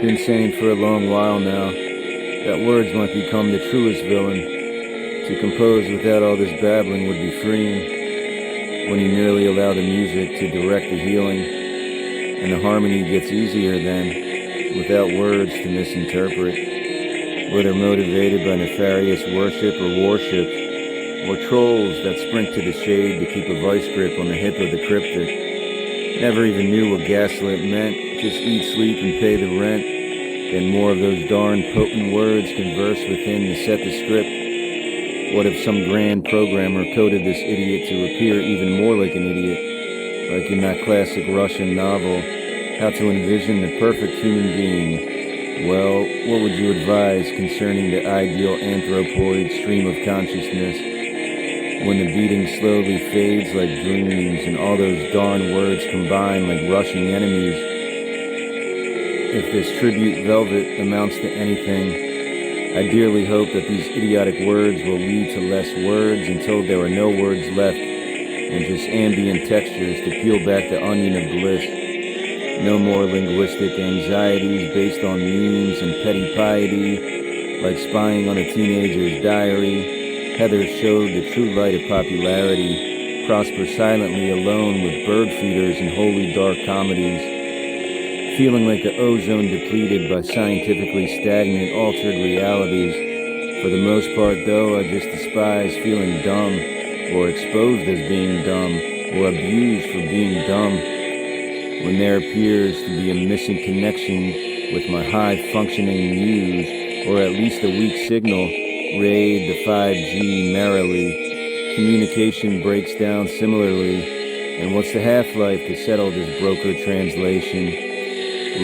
Been saying for a long while now that words might become the truest villain. To compose without all this babbling would be freeing, when you merely allow the music to direct the healing, and the harmony gets easier then, without words to misinterpret, whether motivated by nefarious worship or warship, or trolls that sprint to the shade to keep a vice grip on the hip of the cryptic. Never even knew what gaslit meant, just eat, sleep, and pay the rent. Then more of those darn potent words converse within to set the script. What if some grand programmer coded this idiot to appear even more like an idiot, like in that classic Russian novel, How to Envision the Perfect Human Being? Well, what would you advise concerning the ideal anthropoid stream of consciousness, when the beating slowly fades like dreams and all those darn words combine like rushing enemies? If this tribute velvet amounts to anything, I dearly hope that these idiotic words will lead to less words until there are no words left and just ambient textures to peel back the onion of bliss. No more linguistic anxieties based on memes and petty piety, like spying on a teenager's diary. Heather showed the true light of popularity, prosper silently alone with bird feeders and wholly dark comedies. Feeling like the ozone depleted by scientifically stagnant, altered realities. For the most part, though, I just despise feeling dumb, or exposed as being dumb, or abused for being dumb, when there appears to be a missing connection with my high-functioning muse, or at least a weak signal. Raid the 5G merrily. Communication breaks down similarly, and what's the half-life to settle this broker translation?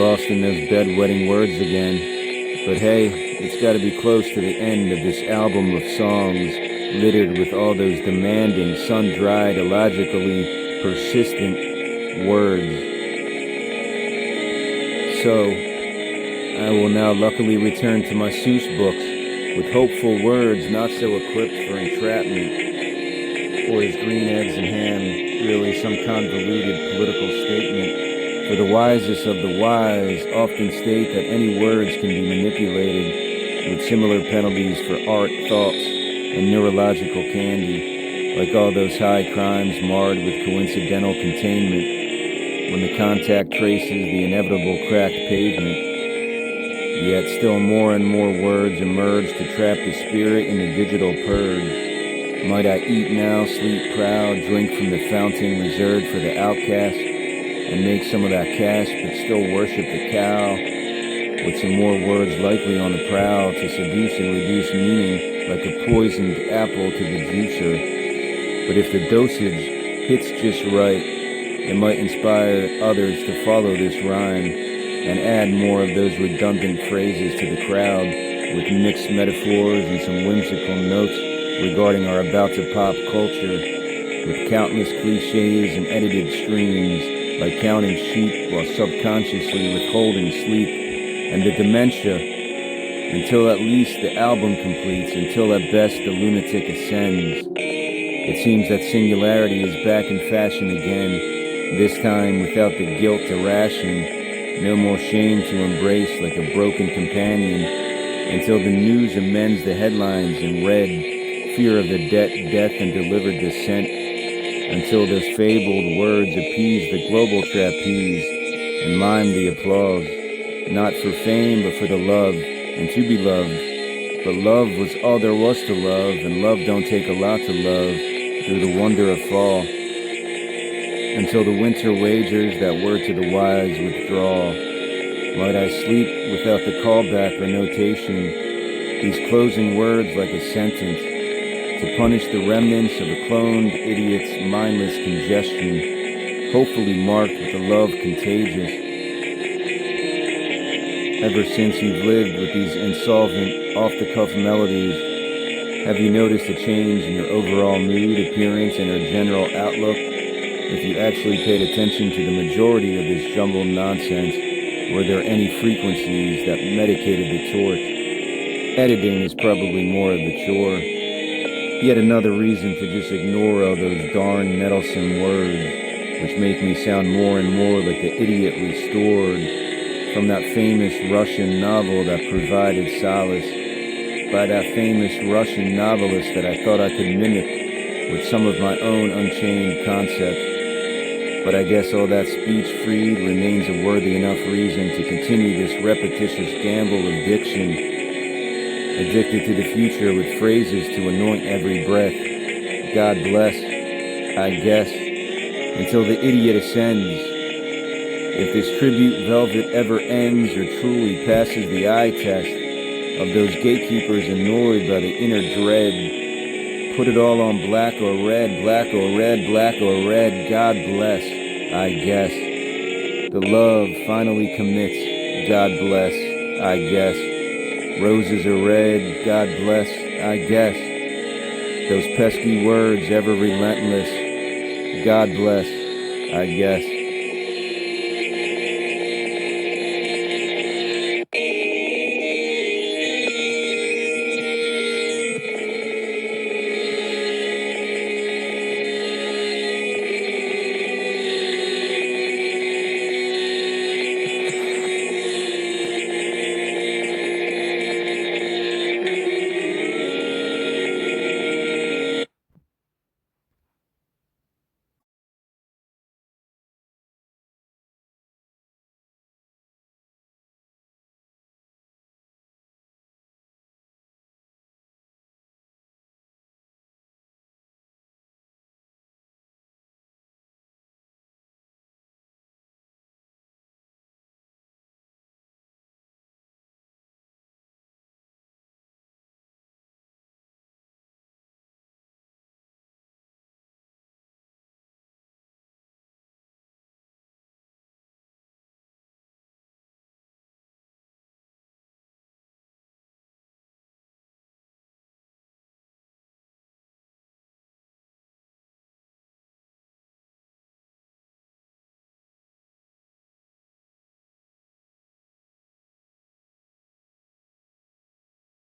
Lost in those bedwetting words again. But hey, it's got to be close to the end of this album of songs, littered with all those demanding, sun-dried, illogically persistent words. So, I will now luckily return to my Seuss books, with hopeful words not so equipped for entrapment, or his green eggs and ham really some convoluted political statement. For the wisest of the wise often state that any words can be manipulated, with similar penalties for art, thoughts, and neurological candy, like all those high crimes marred with coincidental containment, when the contact traces the inevitable cracked pavement. Yet still more and more words emerge to trap the spirit in the digital purge. Might I eat now, sleep proud, drink from the fountain reserved for the outcast, and make some of that cash, but still worship the cow, with some more words likely on the prowl to seduce and reduce meaning like a poisoned apple to the juicer. But if the dosage hits just right, it might inspire others to follow this rhyme and add more of those redundant phrases to the crowd, with mixed metaphors and some whimsical notes regarding our about-to-pop culture, with countless cliches and edited streams, like counting sheep while subconsciously withholding sleep, and the dementia, until at least the album completes, until at best the lunatic ascends. It seems that singularity is back in fashion again, this time without the guilt to ration. No more shame to embrace like a broken companion, until the news amends the headlines in red, fear of the death and delivered dissent, until those fabled words appease the global trapeze and mime the applause, not for fame but for the love, and to be loved. But love was all there was to love, and love don't take a lot to love, through the wonder of fall. Until the winter wagers that were to the wise withdraw. Might I sleep without the callback or notation, these closing words like a sentence, to punish the remnants of a cloned idiot's mindless congestion, hopefully marked with a love contagious. Ever since you've lived with these insolvent, off-the-cuff melodies, have you noticed a change in your overall mood, appearance, and your general outlook? If you actually paid attention to the majority of this jumbled nonsense, were there any frequencies that medicated the torch? Editing is probably more of the chore. Yet another reason to just ignore all those darn meddlesome words, which make me sound more and more like the idiot restored, from that famous Russian novel that provided solace, by that famous Russian novelist that I thought I could mimic with some of my own unchained concepts. But I guess all that speech freed remains a worthy enough reason to continue this repetitious gamble of diction, addicted to the future with phrases to anoint every breath. God bless, I guess, until the idiot ascends. If this tribute velvet ever ends or truly passes the eye test of those gatekeepers annoyed by the inner dread, put it all on black or red, black or red, black or red, God bless, I guess. The love finally commits, God bless, I guess. Roses are red, God bless, I guess. Those pesky words ever relentless, God bless, I guess.